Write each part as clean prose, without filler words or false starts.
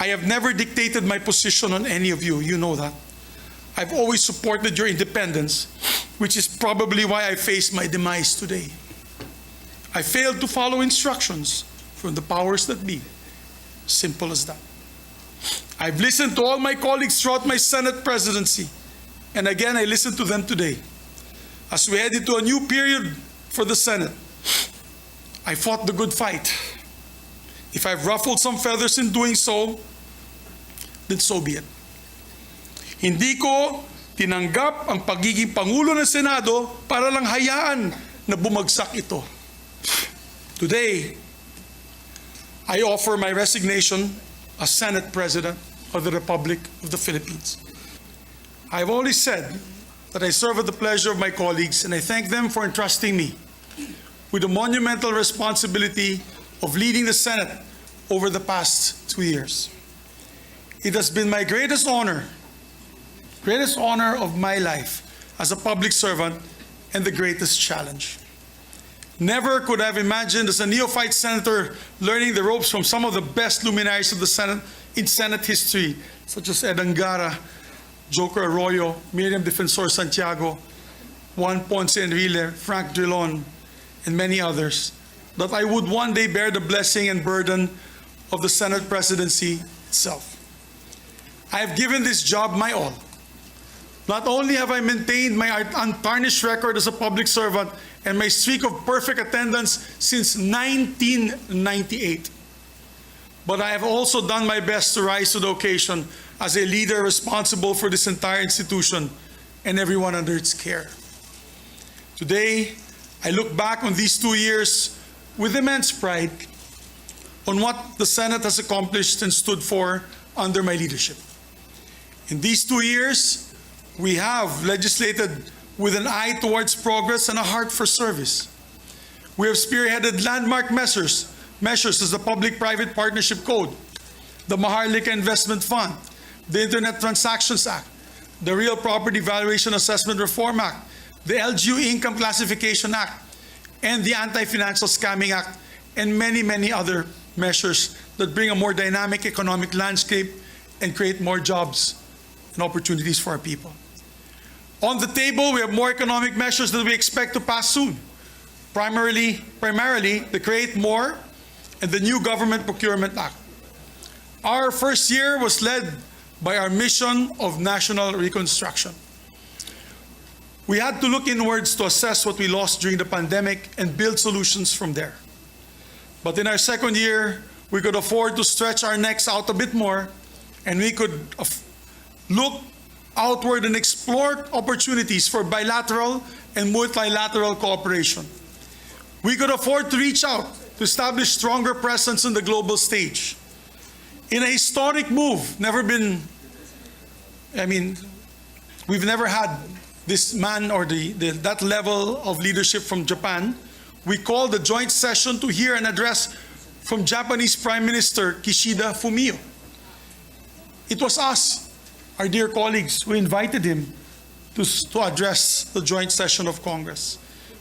I have never dictated my position on any of you. You know that. I've always supported your independence, which is probably why I face my demise today. I failed to follow instructions from the powers that be. Simple as that. I've listened to all my colleagues throughout my Senate presidency, and again I listened to them today. As we head into a new period for the Senate, I fought the good fight. If I've ruffled some feathers in doing so, then so be it. Hindi ko tinanggap ang pagiging Pangulo ng Senado para lang hayaan na bumagsak ito. Today, I offer my resignation as Senate President of the Republic of the Philippines. I've always said that I serve at the pleasure of my colleagues, and I thank them for entrusting me with the monumental responsibility of leading the Senate over the past 2 years. It has been my greatest honor of my life as a public servant and the greatest challenge. Never could I have imagined as a neophyte senator learning the ropes from some of the best luminaries of the Senate in Senate history, such as Ed Angara, Joker Arroyo, Miriam Defensor Santiago, Juan Ponce Enrile, Frank Drilon, and many others, that I would one day bear the blessing and burden of the Senate presidency itself. I have given this job my all. Not only have I maintained my untarnished record as a public servant and my streak of perfect attendance since 1998, but I have also done my best to rise to the occasion as a leader responsible for this entire institution and everyone under its care. Today, I look back on these 2 years with immense pride on what the Senate has accomplished and stood for under my leadership. In these 2 years, we have legislated with an eye towards progress and a heart for service. We have spearheaded landmark measures as the Public-Private Partnership Code, the Maharlika Investment Fund, the Internet Transactions Act, the Real Property Valuation Assessment Reform Act, the LGU Income Classification Act, and the Anti-Financial Scamming Act, and many, many other measures that bring a more dynamic economic landscape and create more jobs and opportunities for our people. On the table, we have more economic measures that we expect to pass soon. Primarily the Create More and the new Government Procurement Act. Our first year was led by our mission of national reconstruction. We had to look inwards to assess what we lost during the pandemic and build solutions from there. But in our second year, we could afford to stretch our necks out a bit more, and we could look outward and explore opportunities for bilateral and multilateral cooperation. We could afford to reach out to establish stronger presence on the global stage. In a historic move, we've never had this man or that level of leadership from Japan. We called the joint session to hear an address from Japanese Prime Minister Kishida Fumio. It was us, our dear colleagues, who invited him to address the joint session of Congress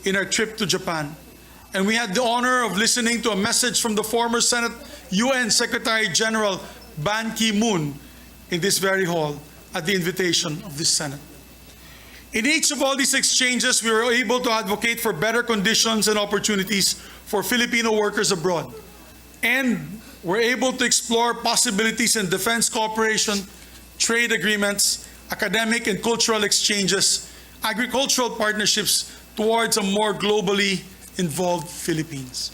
in our trip to Japan. And we had the honor of listening to a message from the former Senate UN Secretary General Ban Ki-moon in this very hall at the invitation of this Senate. In each of all these exchanges, we were able to advocate for better conditions and opportunities for Filipino workers abroad. And we're able to explore possibilities in defense cooperation, trade agreements, academic and cultural exchanges, agricultural partnerships towards a more globally involved Philippines.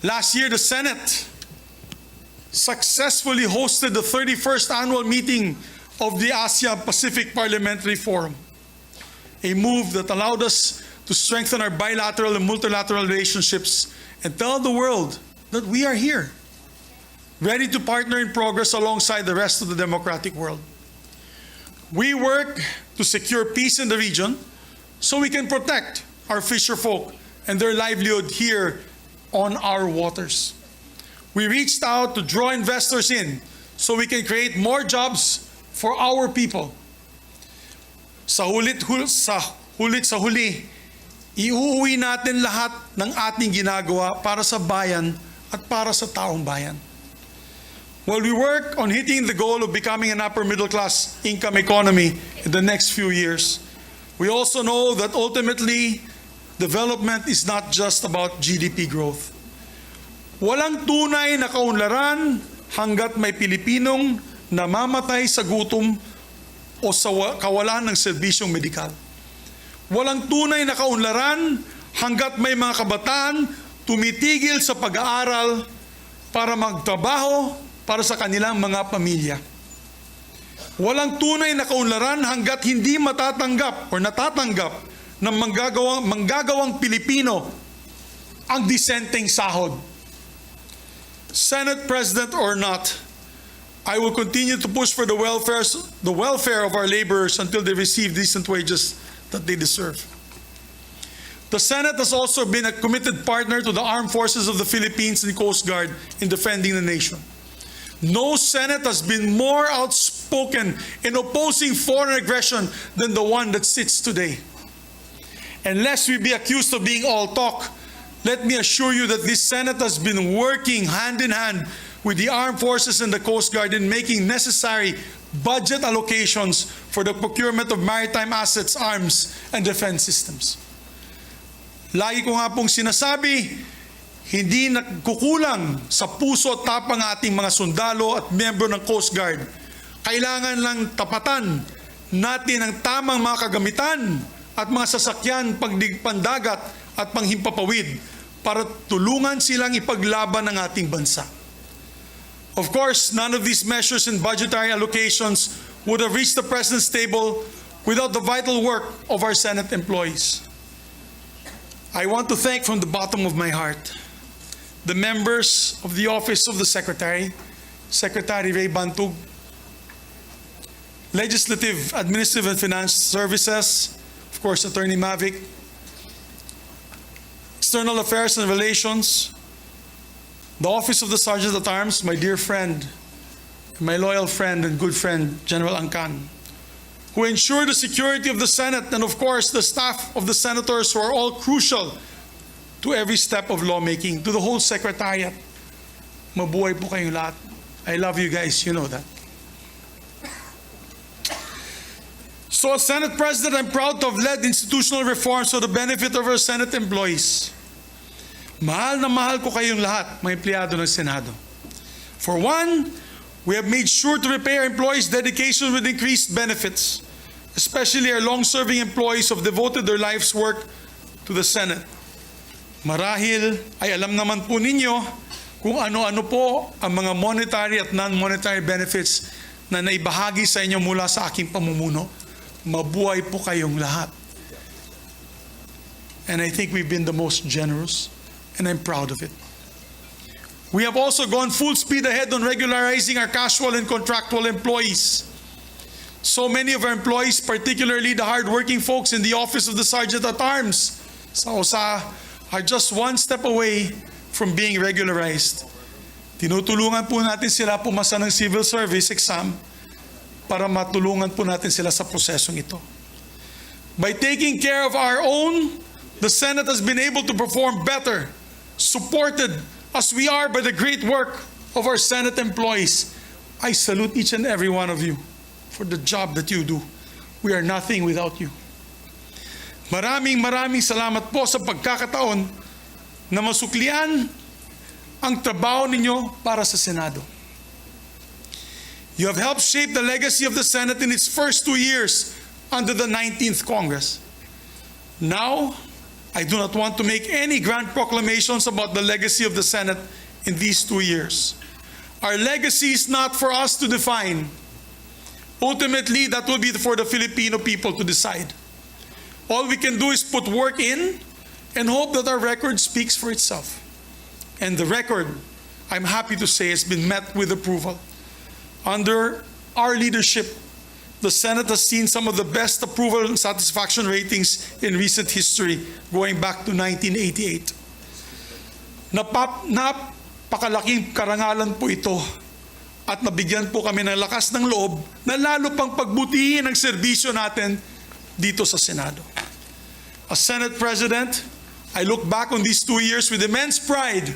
Last year, the Senate successfully hosted the 31st annual meeting of the Asia-Pacific Parliamentary Forum, a move that allowed us to strengthen our bilateral and multilateral relationships and tell the world that we are here, ready to partner in progress alongside the rest of the democratic world. We work to secure peace in the region so we can protect our fisher folk and their livelihood here on our waters. We reached out to draw investors in so we can create more jobs for our people. Sa huli, iuuwi natin lahat ng ating ginagawa para sa bayan at para sa taong bayan. while we work on hitting the goal of becoming an upper middle class income economy in the next few years, we also know that ultimately, development is not just about GDP growth. Walang tunay na kaunlaran hanggat may Pilipinong namamatay sa gutom o sa kawalan ng serbisyong medikal. Walang tunay na kaunlaran hanggat may mga kabataan tumitigil sa pag-aaral para magtrabaho para sa kanilang mga pamilya. Walang tunay na kaunlaran hanggat hindi matatanggap o natatanggap ng manggagawang Pilipino ang disenteng sahod. Senate President or not, I will continue to push for the welfare of our laborers until they receive decent wages that they deserve. The Senate has also been a committed partner to the armed forces of the Philippines and Coast Guard in defending the nation. No Senate has been more outspoken in opposing foreign aggression than the one that sits today. And lest we be accused of being all talk, let me assure you that this Senate has been working hand in hand with the armed forces and the Coast Guard in making necessary budget allocations for the procurement of maritime assets, arms, and defense systems. Lagi ko nga pong sinasabi, hindi nagkukulang sa puso at tapang ating mga sundalo at miyembro ng Coast Guard. Kailangan lang tapatan natin ang tamang mga kagamitan at mga sasakyan pandagat at panghimpapawid para tulungan silang ipaglaban ng ating bansa. Of course, none of these measures and budgetary allocations would have reached the President's table without the vital work of our Senate employees. I want to thank from the bottom of my heart the members of the Office of the Secretary, Secretary Ray Bantug, Legislative, Administrative, and Finance Services, of course, Attorney Mavic, External Affairs and Relations, the Office of the Sergeant at Arms, my dear friend, my loyal friend and good friend, General Angkan, who ensure the security of the Senate, and of course, the staff of the senators who are all crucial to every step of lawmaking, to the whole Secretariat. Mabuhay po kayong lahat. I love you guys, you know that. So as Senate President, I'm proud to have led institutional reforms for the benefit of our Senate employees. Mahal na mahal ko kayong lahat, mga empleyado ng Senado. For one, we have made sure to repay our employees' dedication with increased benefits, especially our long-serving employees who have devoted their life's work to the Senate. Marahil ay alam naman po ninyo kung ano-ano po ang mga monetary at non-monetary benefits na naibahagi sa inyo mula sa aking pamumuno. Mabuhay po kayong lahat. And I think we've been the most generous, and I'm proud of it. We have also gone full speed ahead on regularizing our casual and contractual employees. So many of our employees, particularly the hardworking folks in the Office of the Sergeant at Arms, sa OSA, are just one step away from being regularized. Tinutulungan po natin sila pumasa ng civil service exam para matulungan po natin sila sa prosesong ito. By taking care of our own, the Senate has been able to perform better, supported as we are by the great work of our Senate employees. I salute each and every one of you for the job that you do. We are nothing without you. Maraming salamat po sa pagkakataon na masuklian ang trabaho ninyo para sa Senado. You have helped shape the legacy of the Senate in its first 2 years under the 19th Congress. Now, I do not want to make any grand proclamations about the legacy of the Senate in these 2 years. Our legacy is not for us to define. Ultimately, that will be for the Filipino people to decide. All we can do is put work in and hope that our record speaks for itself. And the record, I'm happy to say, has been met with approval. Under our leadership, the Senate has seen some of the best approval and satisfaction ratings in recent history, going back to 1988. Napakalaking karangalan po ito at nabigyan po kami ng lakas ng loob na lalo pang pagbutihin ang serbisyo natin dito sa Senado. As Senate President, I look back on these 2 years with immense pride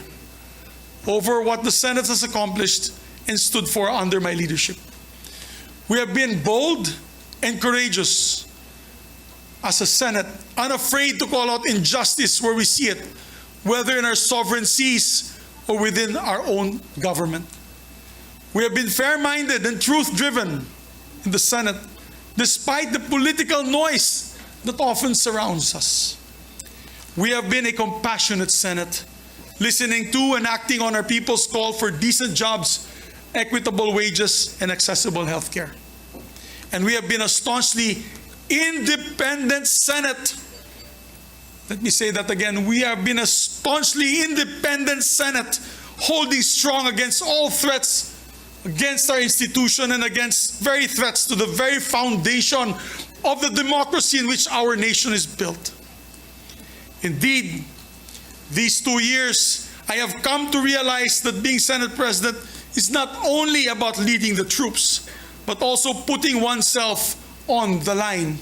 over what the Senate has accomplished and stood for under my leadership. We have been bold and courageous as a Senate, unafraid to call out injustice where we see it, whether in our sovereign seas or within our own government. We have been fair-minded and truth-driven in the Senate, despite the political noise that often surrounds us. We have been a compassionate Senate, listening to and acting on our people's call for decent jobs, equitable wages, and accessible health care. And we have been a staunchly independent Senate. Let me say that again. We have been a staunchly independent Senate, holding strong against all threats against our institution and against very threats to the very foundation of the democracy in which our nation is built. Indeed, these 2 years, I have come to realize that being Senate President is not only about leading the troops, but also putting oneself on the line.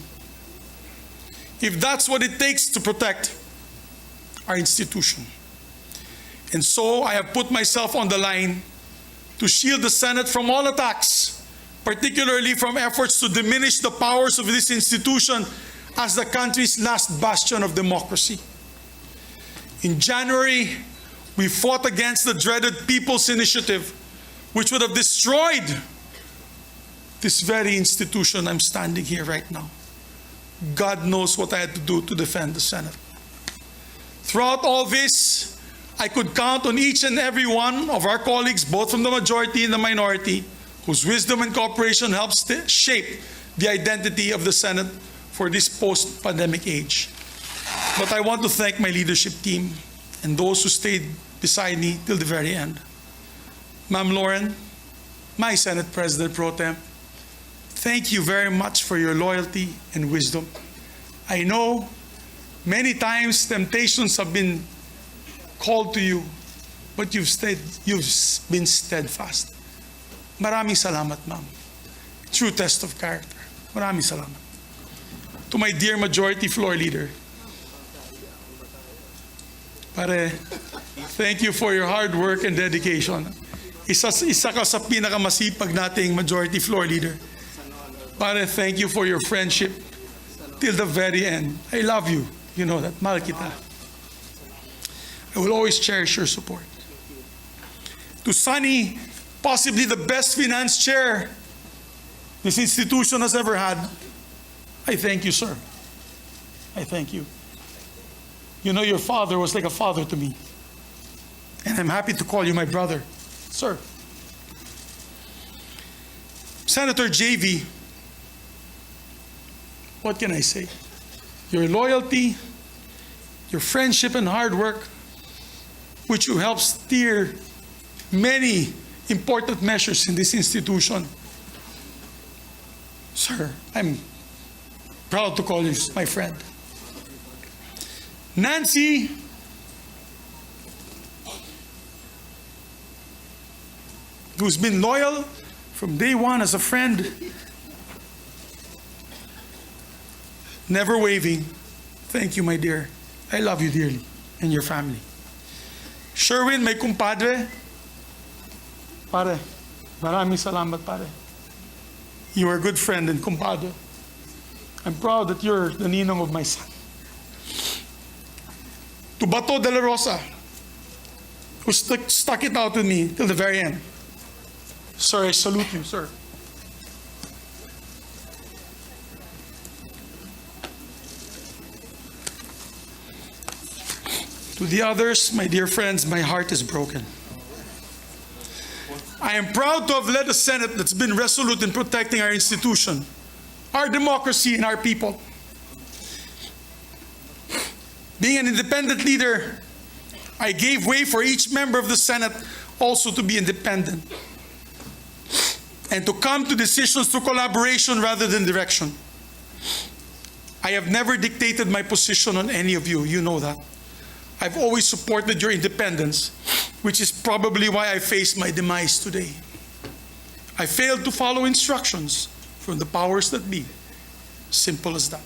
If that's what it takes to protect our institution. And so I have put myself on the line to shield the Senate from all attacks, particularly from efforts to diminish the powers of this institution as the country's last bastion of democracy. In January, we fought against the dreaded People's Initiative, which would have destroyed this very institution I'm standing here right now. God knows what I had to do to defend the Senate. Throughout all this, I could count on each and every one of our colleagues, both from the majority and the minority, whose wisdom and cooperation helps shape the identity of the Senate for this post-pandemic age. But I want to thank my leadership team and those who stayed beside me till the very end. Ma'am Lauren, my Senate President Pro Tem, thank you very much for your loyalty and wisdom. I know many times temptations have been called to you, but you've been steadfast. Maraming salamat, ma'am. True test of character. Maraming salamat. To my dear Majority Floor Leader, pare, thank you for your hard work and dedication. Isa ka sa pinakamasipag nating Majority Floor Leader. Pare, thank you for your friendship till the very end. I love you. You know that. Mahal kita. I will always cherish your support. To Sunny, possibly the best finance chair this institution has ever had, I thank you, sir. I thank you. You know, your father was like a father to me. And I'm happy to call you my brother, sir. Senator JV, what can I say? Your loyalty, your friendship and hard work, which you helped steer many important measures in this institution. Sir, I'm proud to call you my friend. Nancy, who's been loyal from day one as a friend, never waving. Thank you, my dear. I love you dearly and your family. Sherwin, my kumpadre. Pare, maraming salamat, pare. You are a good friend and kumpadre. I'm proud that you're the ninong of my son. To Bato de la Rosa, who stuck it out with me till the very end. Sir, I salute you, sir. To the others, my dear friends, my heart is broken. I am proud to have led a Senate that's been resolute in protecting our institution, our democracy, and our people. Being an independent leader, I gave way for each member of the Senate also to be independent and to come to decisions through collaboration rather than direction. I have never dictated my position on any of you. You know that. I've always supported your independence, which is probably why I face my demise today. I failed to follow instructions from the powers that be. Simple as that.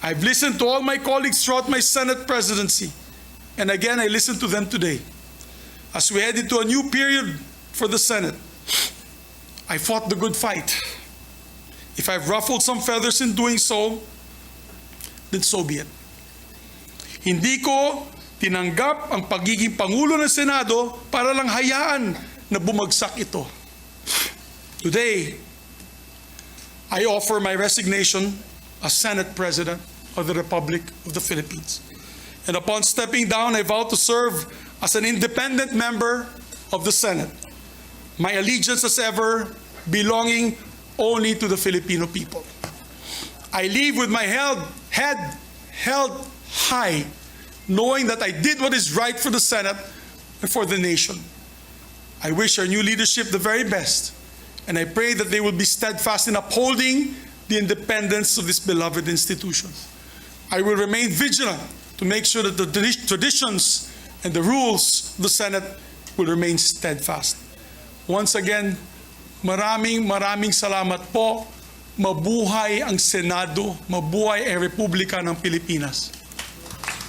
I've listened to all my colleagues throughout my Senate presidency, and again I listen to them today. As we head into a new period for the Senate. I fought the good fight. If I've ruffled some feathers in doing so, then so be it. Hindi ko tinanggap ang pagiging Pangulo ng Senado para lang hayaan na bumagsak ito. Today, I offer my resignation as Senate President of the Republic of the Philippines. And upon stepping down, I vow to serve as an independent member of the Senate. My allegiance as ever belonging only to the Filipino people. I leave with my head held high, knowing that I did what is right for the Senate and for the nation. I wish our new leadership the very best, and I pray that they will be steadfast in upholding the independence of this beloved institution. I will remain vigilant to make sure that the traditions and the rules of the Senate will remain steadfast. Once again, maraming salamat po. Mabuhay ang Senado, mabuhay ang Republika ng Pilipinas.